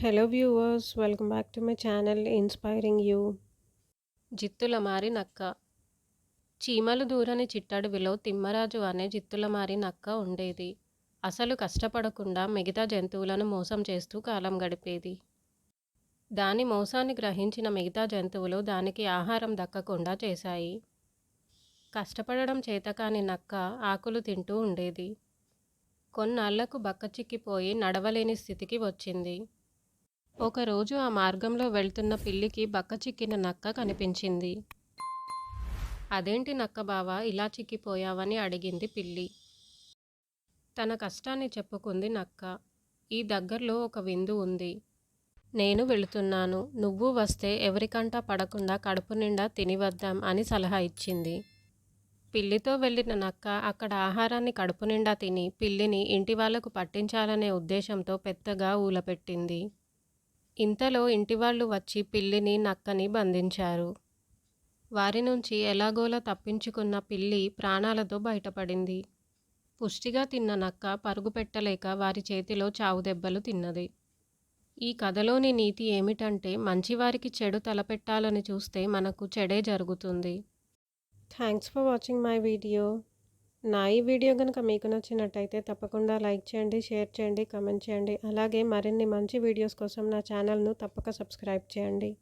Hello viewers, welcome back to my channel Inspiring You. జిత్తులమారి నక్క. చీమలు దూరని చిట్టడవిలో తిమ్మరాజు అనే జిత్తులమారి నక్క ఉండేది. అసలు కష్టపడకుండా మిగతా జంతువులను మోసం చేస్తూ కాలం గడిపేది. దాని మోసాన్ని గ్రహించిన మిగతా జంతువులు దానికి ఆహారం దక్కకుండా చేశాయి. కష్టపడడం చేతకాని నక్క ఆకులు తింటూ ఉండేది. కొన్నాళ్లకు బక్కచిక్కిపోయి నడవలేని స్థితికి వచ్చింది. ఒకరోజు ఆ మార్గంలో వెళ్తున్న పిల్లికి బక్కచిక్కిన నక్క కనిపించింది. అదేంటి నక్క బావా, ఇలా చిక్కిపోయావని అడిగింది పిల్లి. తన కష్టాన్ని చెప్పుకుంది నక్క. ఈ దగ్గర్లో ఒక విందు ఉంది. నేను వెళుతున్నాను. నువ్వు వస్తే ఎవరికంటా పడకుండా కడుపు నిండా తినివద్దాం అని సలహా ఇచ్చింది. పిల్లితో వెళ్ళిన నక్క అక్కడ ఆహారాన్ని కడుపు నిండా తిని పిల్లిని ఇంటి వాళ్లకు పట్టించాలనే ఉద్దేశంతో పెద్దగా ఊలపెట్టింది. ఇంతలో ఇంటివాళ్లు వచ్చి పిల్లిని నక్కని బంధించారు. వారి నుంచి ఎలాగోలా తప్పించుకున్న పిల్లి ప్రాణాలతో బయటపడింది. పుష్టిగా తిన్న నక్క పరుగు పెట్టలేక వారి చేతిలో చావు దెబ్బలు తిన్నది. ఈ కథలోని నీతి ఏమిటంటే, మంచివారికి చెడు తలపెట్టాలని చూస్తే మనకు చెడే జరుగుతుంది. Thanks for watching my video. నా ఈ వీడియో కనుక మీకు నచ్చినట్టయితే తప్పకుండా లైక్ చేయండి, షేర్ చేయండి, కామెంట్ చేయండి. అలాగే మరిన్ని మంచి వీడియోస్ కోసం నా ఛానల్ను తప్పక సబ్స్క్రైబ్ చేయండి.